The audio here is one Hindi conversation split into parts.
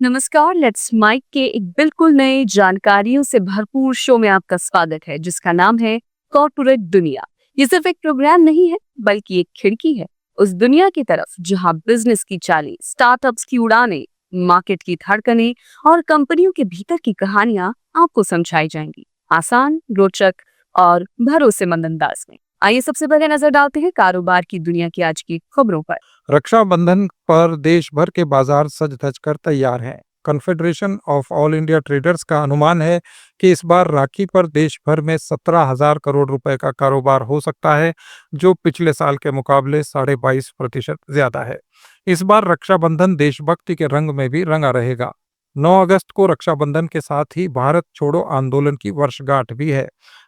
नमस्कार। लेट्स माइक के एक बिल्कुल नए जानकारियों से भरपूर शो में आपका स्वागत है, जिसका नाम है कॉर्पोरेट दुनिया। ये सिर्फ एक प्रोग्राम नहीं है, बल्कि एक खिड़की है उस दुनिया की तरफ जहां बिजनेस की चालें, स्टार्टअप्स की उड़ानें, मार्केट की धड़कनें और कंपनियों के भीतर की कहानियां आपको समझाई जाएंगी, आसान, रोचक और भरोसेमंद अंदाज में। आइए सबसे पहले नजर डालते हैं कारोबार की दुनिया की आज की खबरों पर। रक्षाबंधन पर देश भर के बाजार सज धज कर तैयार हैं। Confederation of all India traders का अनुमान है कि इस बार राखी पर देश भर में 17,000 करोड़ रुपए का कारोबार हो सकता है, जो पिछले साल के मुकाबले 22.5% ज्यादा है। इस बार रक्षाबंधन देशभक्ति के रंग में भी रंगा रहेगा। 9 अगस्त को रक्षाबंधन के साथ ही भारत छोड़ो आंदोलन की वर्षगांठ भी है,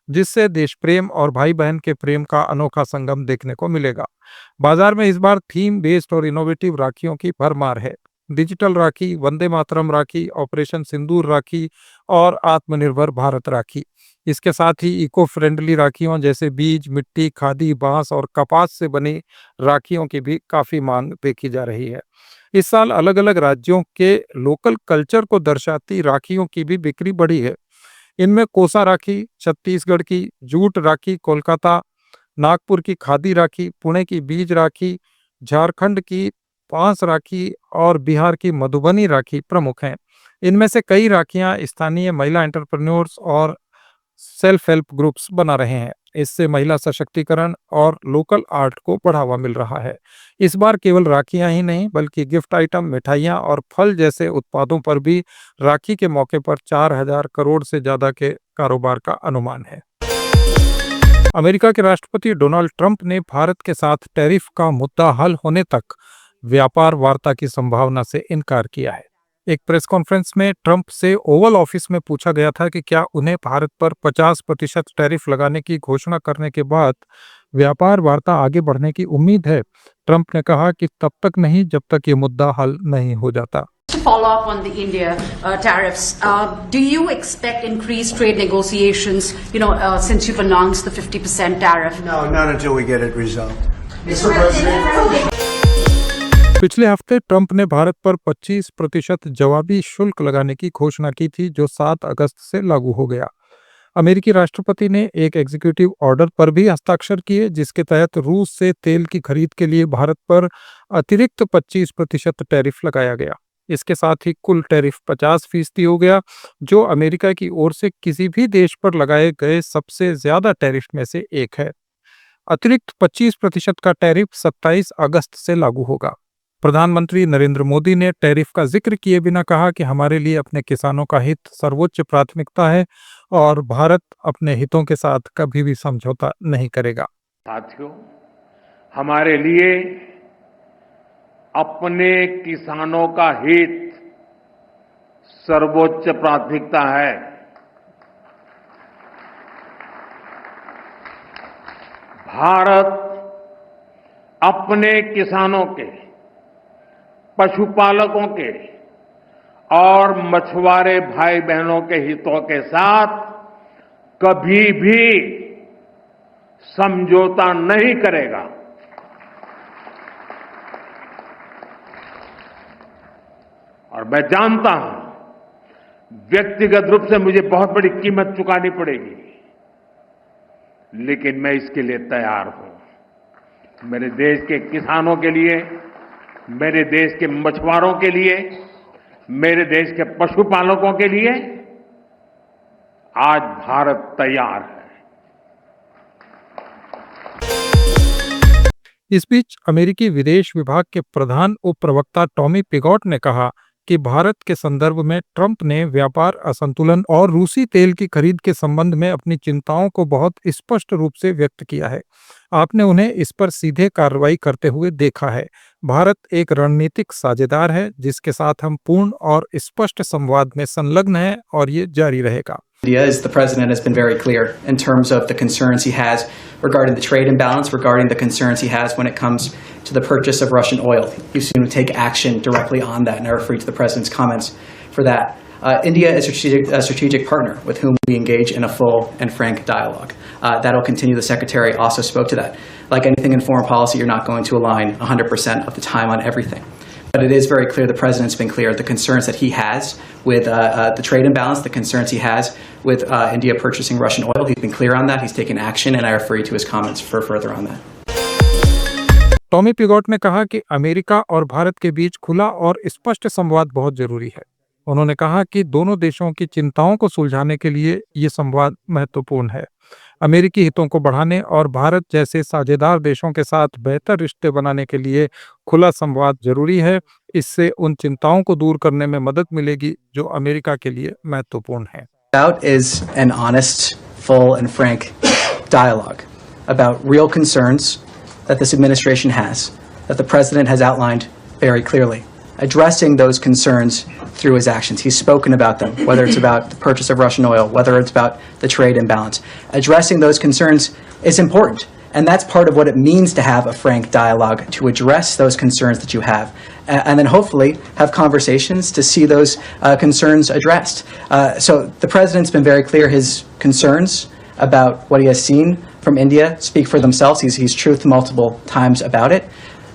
जिससे देश प्रेम और भाई बहन के प्रेम का अनोखा संगम देखने को मिलेगा। बाजार में इस बार थीम बेस्ड और इनोवेटिव राखियों की भरमार है। डिजिटल राखी, वंदे मातरम राखी, ऑपरेशन सिंदूर राखी और आत्मनिर्भर भारत राखी। इसके साथ ही इको फ्रेंडली राखियों जैसे बीज, मिट्टी, खादी, बांस और कपास से बनी राखियों की भी काफी मांग देखी जा रही है। इस साल अलग अलग राज्यों के लोकल कल्चर को दर्शाती राखियों की भी बिक्री बढ़ी है। इनमें कोसा राखी, छत्तीसगढ़ की जूट राखी, कोलकाता, नागपुर की खादी राखी, पुणे की बीज राखी, झारखंड की पांस राखी और बिहार की मधुबनी राखी प्रमुख हैं। इनमें से कई राखियां स्थानीय महिला एंटरप्रेन्योर्स और सेल्फ हेल्प ग्रुप्स बना रहे हैं। इससे महिला सशक्तिकरण और लोकल आर्ट को बढ़ावा मिल रहा है। इस बार केवल राखियां ही नहीं, बल्कि गिफ्ट आइटम, मिठाइयां और फल जैसे उत्पादों पर भी राखी के मौके पर 4,000 करोड़ से ज्यादा के कारोबार का अनुमान है। अमेरिका के राष्ट्रपति डोनाल्ड ट्रंप ने भारत के साथ टैरिफ का मुद्दा हल होने तक व्यापार वार्ता की संभावना से इनकार किया है। एक प्रेस कॉन्फ्रेंस में ट्रंप से ओवल ऑफिस में पूछा गया था कि क्या उन्हें भारत पर 50% टैरिफ लगाने की घोषणा करने के बाद व्यापार वार्ता आगे बढ़ने की उम्मीद है। ट्रंप ने कहा कि तब तक नहीं जब तक ये मुद्दा हल नहीं हो जाता। To follow up on the India tariffs, do you expect increased trade negotiations, since you've announced the 50% tariff? No, not until we get it resolved. Mr. President. पिछले हफ्ते ट्रंप ने भारत पर 25% जवाबी शुल्क लगाने की घोषणा की थी, जो 7 अगस्त से लागू हो गया। अमेरिकी राष्ट्रपति ने एक एग्जीक्यूटिव ऑर्डर पर भी हस्ताक्षर किए, जिसके तहत रूस से तेल की खरीद के लिए भारत पर अतिरिक्त 25% टैरिफ लगाया गया। इसके साथ ही कुल टैरिफ 50% हो गया, जो अमेरिका की ओर से किसी भी देश पर लगाए गए सबसे ज्यादा टैरिफ में से एक है। अतिरिक्त 25% का टैरिफ 27 अगस्त से लागू होगा। प्रधानमंत्री नरेंद्र मोदी ने टैरिफ का जिक्र किए बिना कहा कि हमारे लिए अपने किसानों का हित सर्वोच्च प्राथमिकता है और भारत अपने हितों के साथ कभी भी समझौता नहीं करेगा। साथियों, हमारे लिए अपने किसानों का हित सर्वोच्च प्राथमिकता है। भारत अपने किसानों के, पशुपालकों के और मछुआरे भाई बहनों के हितों के साथ कभी भी समझौता नहीं करेगा। और मैं जानता हूं व्यक्तिगत रूप से मुझे बहुत बड़ी कीमत चुकानी पड़ेगी, लेकिन मैं इसके लिए तैयार हूं। मेरे देश के किसानों के लिए, मेरे देश के मछुआरों के लिए, मेरे देश के पशुपालकों के लिए आज भारत तैयार है। इस बीच अमेरिकी विदेश विभाग के प्रधान उप प्रवक्ता टॉमी पिगॉट ने कहा कि भारत के संदर्भ में ट्रंप ने व्यापार असंतुलन और रूसी तेल की खरीद के संबंध में अपनी चिंताओं को बहुत स्पष्ट रूप से व्यक्त किया है। आपने उन्हें इस पर सीधे कार्रवाई करते हुए देखा है। भारत एक रणनीतिक साझेदार है, जिसके साथ हम पूर्ण और स्पष्ट संवाद में संलग्न हैं और ये जारी रहेगा। India, as the president has been very clear in terms of the concerns he has regarding the trade imbalance, regarding the concerns he has when it comes to the purchase of Russian oil. He's going to take action directly on that, and I refer you to the president's comments for that. India is a strategic partner with whom we engage in a full and frank dialogue. That will continue. The secretary also spoke to that. Like anything in foreign policy, you're not going to align 100% of the time on everything. But it is very clear, the president's been clear, the concerns that he has with the trade imbalance, the concerns he has with India purchasing Russian oil. He's been clear on that. He's taken action, and I refer you to his comments for further on that. Tommy Piggott ने कहा कि अमेरिका और भारत के बीच खुला और स्पष्ट संवाद बहुत जरूरी है। उन्होंने कहा कि दोनों देशों की चिंताओं को सुलझाने के लिए ये संवाद महत्वपूर्ण है। अमेरिकी हितों को बढ़ाने और भारत जैसे साझेदार देशों के साथ बेहतर रिश्ते बनाने के लिए खुला संवाद जरूरी है। इससे उन चिंताओं को दूर करने में मदद मिलेगी जो अमेरिका के लिए महत्वपूर्ण है। Out is an honest, full, and frank dialogue about real concerns that this administration has, that the president has outlined very clearly, addressing those concerns through his actions. He's spoken about them, whether it's about the purchase of Russian oil, whether it's about the trade imbalance. Addressing those concerns is important, and that's part of what it means to have a frank dialogue, to address those concerns that you have, and then hopefully have conversations to see those concerns addressed. So the president's been very clear. His concerns about what he has seen from India speak for themselves. He's truthed multiple times about it.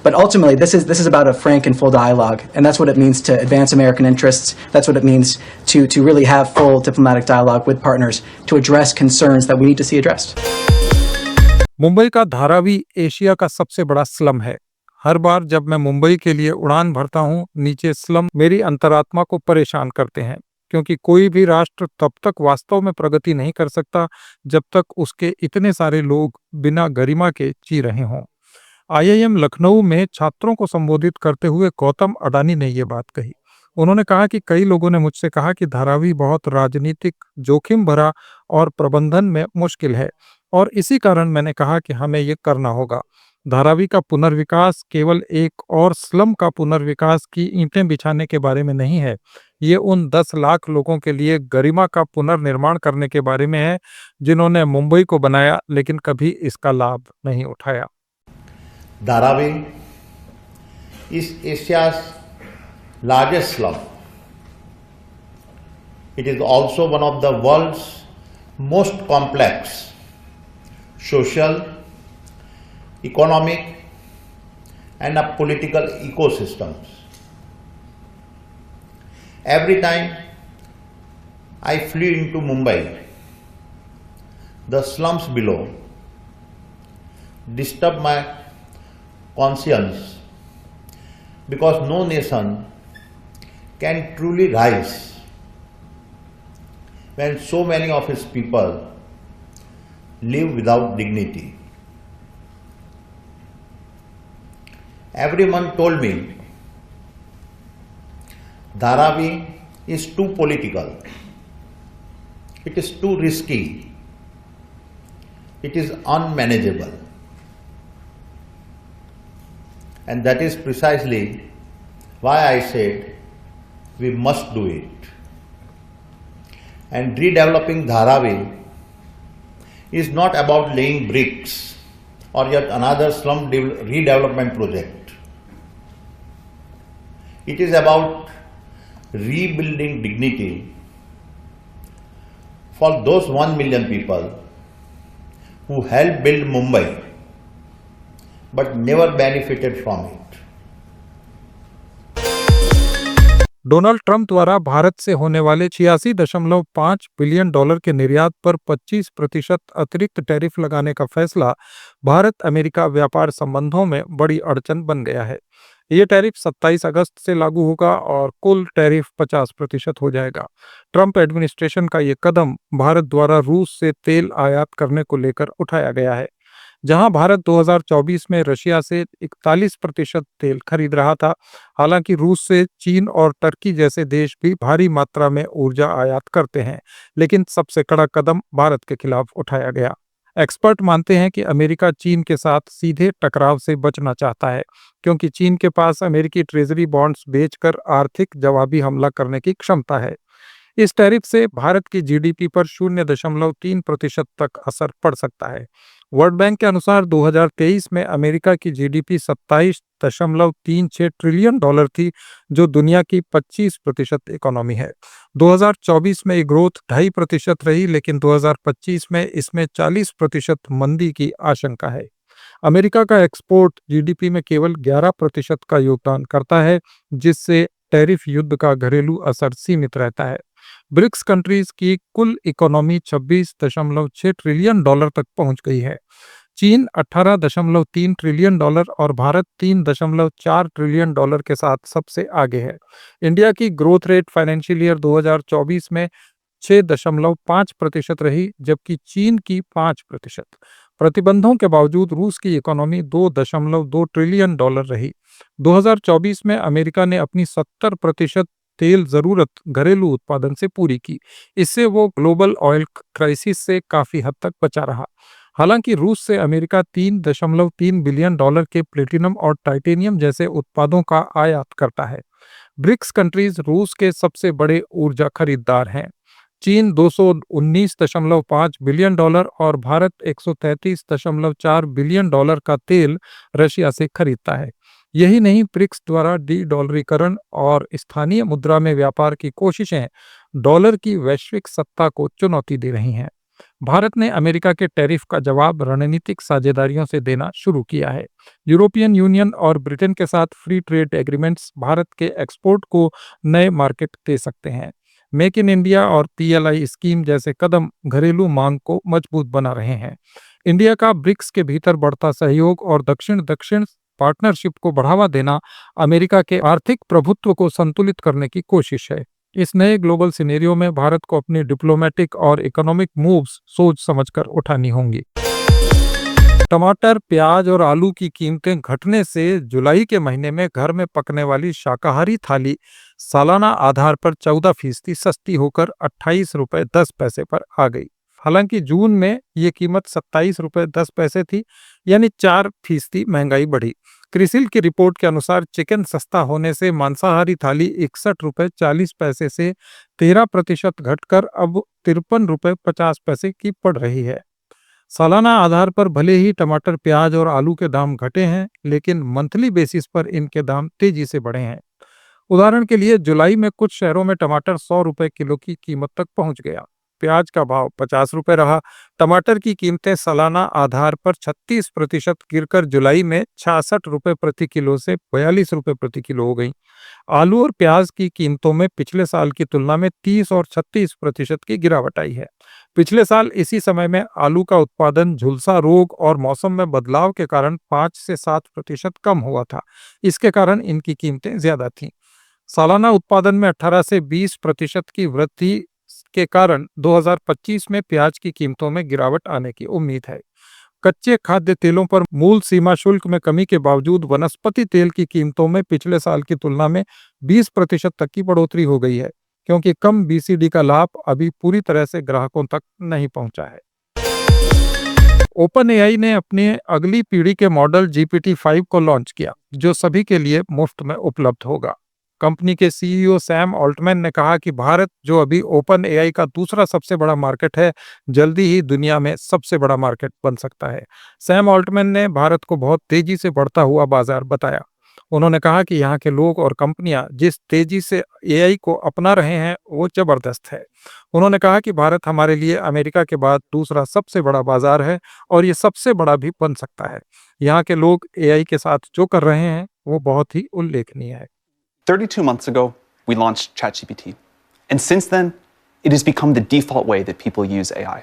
But ultimately, this is about a frank and full dialogue, and that's what it means to advance American interests. That's what it means to really have full diplomatic dialogue with partners to address concerns that we need to see addressed. Mumbai का धारावी एशिया का सबसे बड़ा स्लम है। हर बार जब मैं मुंबई के लिए उड़ान भरता हूँ, नीचे स्लम मेरी अंतरात्मा को परेशान करते हैं, क्योंकि कोई भी राष्ट्र तब तक वास्तव में प्रगति नहीं कर सकता जब तक उसके इतने सारे लोग बिना गरिमा के जी रहे हों। IIM लखनऊ में छात्रों को संबोधित करते हुए गौतम अडानी ने ये बात कही। उन्होंने कहा कि कई लोगों ने मुझसे कहा कि धारावी बहुत राजनीतिक, जोखिम भरा और प्रबंधन में मुश्किल है, और इसी कारण मैंने कहा कि हमें ये करना होगा। धारावी का पुनर्विकास केवल एक और स्लम का पुनर्विकास की ईंटें बिछाने के बारे में नहीं है, ये उन 10 लाख लोगों के लिए गरिमा का पुनर्निर्माण करने के बारे में है जिन्होंने मुंबई को बनाया लेकिन कभी इसका लाभ नहीं उठाया। Dharavi is Asia's largest slum. It is also one of the world's most complex social, economic, and political ecosystems. Every time I flew into Mumbai, the slums below disturbed my conscience, because no nation can truly rise when so many of its people live without dignity. Everyone told me Dharavi is too political, it is too risky, it is unmanageable. And that is precisely why I said we must do it. And redeveloping Dharavi is not about laying bricks or yet another slum redevelopment project. It is about rebuilding dignity for those 1 million people who helped build Mumbai but never benefited from it. Donald Trump द्वारा भारत से होने वाले 86.5 बिलियन डॉलर के निर्यात पर 25% अतिरिक्त टैरिफ लगाने का फैसला भारत अमेरिका व्यापार संबंधों में बड़ी अड़चन बन गया है। ये टैरिफ 27 अगस्त से लागू होगा और कुल टैरिफ 50% हो जाएगा। ट्रंप एडमिनिस्ट्रेशन का ये कदम भारत द्वारा रूस से तेल आयात करने को लेकर उठाया गया है। जहां भारत 2024 में रशिया से 41% तेल खरीद रहा था। हालांकि रूस से चीन और टर्की जैसे देश भी भारी मात्रा में ऊर्जा आयात करते हैं, लेकिन सबसे कड़ा कदम भारत के खिलाफ उठाया गया। एक्सपर्ट मानते हैं कि अमेरिका चीन के साथ सीधे टकराव से बचना चाहता है, क्योंकि चीन के पास अमेरिकी ट्रेजरी बॉन्ड्स बेचकर आर्थिक जवाबी हमला करने की क्षमता है। इस टैरिफ से भारत की जीडीपी पर 0.3% तक असर पड़ सकता है। वर्ल्ड बैंक के अनुसार 2023 में अमेरिका की जीडीपी 27.36 ट्रिलियन डॉलर थी, जो दुनिया की 25% इकोनॉमी है। 2024 में ये ग्रोथ 2.5% रही, लेकिन 2025 में इसमें 40% मंदी की आशंका है। अमेरिका का एक्सपोर्ट जीडीपी में केवल 11% का योगदान करता है, जिससे टैरिफ युद्ध का घरेलू असर सीमित रहता है। ब्रिक्स कंट्रीज की कुल इकोनॉमी 26.6 ट्रिलियन डॉलर तक पहुंच गई है। चीन 18.3 ट्रिलियन डॉलर और भारत 3.4 ट्रिलियन डॉलर के साथ सबसे आगे है। इंडिया की ग्रोथ रेट फाइनेंशियल ईयर 2024 में 6.5% रही, जबकि चीन की 5%। प्रतिबंधों के बावजूद रूस की इकोनॉमी 2.2 ट्रिलियन डॉलर रही। 2024 में अमेरिका ने अपनी 70% तेल जरूरत घरेलू उत्पादन से पूरी की। इससे वो ग्लोबल ऑयल क्राइसिस से काफी हद तक बचा रहा। हालांकि रूस से अमेरिका 3.3 बिलियन डॉलर के प्लेटिनम और टाइटेनियम जैसे उत्पादों का आयात करता है। ब्रिक्स कंट्रीज रूस के सबसे बड़े ऊर्जा खरीदार हैं। चीन 219.5 बिलियन डॉलर और भारत 133.4 बिलियन डॉलर का तेल रशिया से खरीदता है। यही नहीं, ब्रिक्स द्वारा डी-डॉलरीकरण और स्थानीय मुद्रा में व्यापार की कोशिशें डॉलर की वैश्विक सत्ता को चुनौती दे रही हैं। भारत ने अमेरिका के टैरिफ का जवाब रणनीतिक साझेदारियों से देना शुरू किया है। यूरोपियन यूनियन और ब्रिटेन के साथ फ्री ट्रेड एग्रीमेंट्स भारत के एक्सपोर्ट को नए मार्केट दे सकते हैं। मेक इन इंडिया और PLI स्कीम जैसे कदम घरेलू मांग को मजबूत बना रहे हैं। इंडिया का ब्रिक्स के भीतर बढ़ता सहयोग और दक्षिण पार्टनरशिप को बढ़ावा देना अमेरिका के आर्थिक प्रभुत्व को संतुलित करने की कोशिश है। इस नए ग्लोबल सिनेरियो में भारत को अपनी डिप्लोमेटिक और इकोनॉमिक मूव्स सोच समझकर उठानी होंगी। टमाटर, प्याज और आलू की कीमतें घटने से जुलाई के महीने में घर में पकने वाली शाकाहारी थाली सालाना आधार पर 14% सस्ती होकर 28 रुपये 10 पैसे पर आ गई। हालांकि जून में ये कीमत 27 रुपये 10 पैसे थी, यानी 4% महंगाई बढ़ी। क्रिसिल की रिपोर्ट के अनुसार चिकन सस्ता होने से मांसाहारी थाली 61 रुपये 40 पैसे से 13% घटकर अब 53 रुपये 50 पैसे की पड़ रही है। सालाना आधार पर भले ही टमाटर, प्याज और आलू के दाम घटे हैं, लेकिन मंथली बेसिस पर इनके दाम तेजी से बढ़े हैं। उदाहरण के लिए जुलाई में कुछ शहरों में टमाटर 100 रुपये किलो की कीमत तक पहुंच गया। प्याज का भाव 50 रुपये रहा। टमाटर की कीमतें सालाना आधार पर 36% गिरकर जुलाई में 66 रुपये प्रति किलो से 42 रुपये प्रति किलो हो गई। आलू और प्याज की कीमतों में पिछले साल की तुलना में 30 और 36% की गिरावट आई है। पिछले साल इसी समय में आलू का उत्पादन झुलसा रोग और मौसम में बदलाव के कारण 5 से 7% कम हुआ था। इसके कारण इनकी कीमतें ज्यादा थीं। सालाना उत्पादन में 18 से 20% की वृद्धि के कारण 2025 में प्याज की कीमतों में गिरावट आने की उम्मीद है। कच्चे खाद्य तेलों पर मूल सीमा शुल्क में कमी के बावजूद वनस्पति तेल की कीमतों में पिछले साल की तुलना में 20% तक की बढ़ोतरी हो गई है, क्योंकि कम BCD का लाभ अभी पूरी तरह से ग्राहकों तक नहीं पहुंचा है। OpenAI ने अपनी अगली पीढ़ी के मॉडल GPT-5 को लॉन्च किया, जो सभी के लिए मुफ्त में उपलब्ध होगा। कंपनी के CEO सैम ऑल्टमैन ने कहा कि भारत, जो अभी OpenAI का दूसरा सबसे बड़ा मार्केट है, जल्दी ही दुनिया में सबसे बड़ा मार्केट बन सकता है। सैम ऑल्टमैन ने भारत को बहुत तेजी से बढ़ता हुआ बाजार बताया। उन्होंने कहा कि यहाँ के लोग और कंपनियां जिस तेजी से AI को अपना रहे हैं, वो जबरदस्त है। उन्होंने कहा कि भारत हमारे लिए अमेरिका के बाद दूसरा सबसे बड़ा बाजार है और ये सबसे बड़ा भी बन सकता है। यहाँ के लोग AI के साथ जो कर रहे हैं, वो बहुत ही उल्लेखनीय है। 32 months ago, we launched ChatGPT. And since then, it has become the default way that people use AI.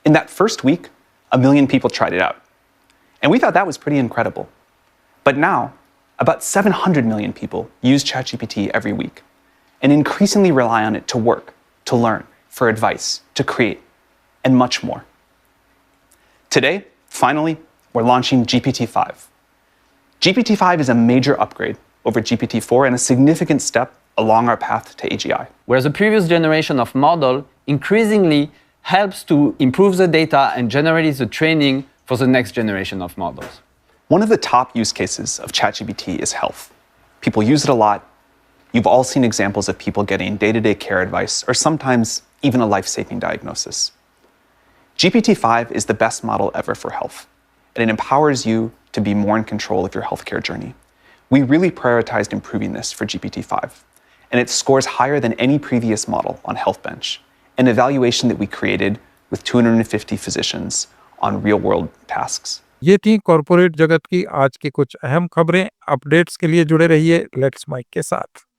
In that first week, 1 million people tried it out. And we thought that was pretty incredible. But now, about 700 million people use ChatGPT every week and increasingly rely on it to work, to learn, for advice, to create, and much more. Today, finally, we're launching GPT-5. GPT-5 is a major upgrade over GPT-4 and a significant step along our path to AGI. Whereas the previous generation of model increasingly helps to improve the data and generate the training for the next generation of models. One of the top use cases of ChatGPT is health. People use it a lot. You've all seen examples of people getting day-to-day care advice or sometimes even a life-saving diagnosis. GPT-5 is the best model ever for health, and it empowers you to be more in control of your healthcare journey. We really prioritized improving this for GPT-5, and it scores higher than any previous model on HealthBench, an evaluation that we created with 250 physicians on real-world tasks. ये थी कॉरपोरेट जगत की आज की कुछ अहम खबरें। अपडेट्स के लिए जुड़े रहिए लेट्स माइक के साथ।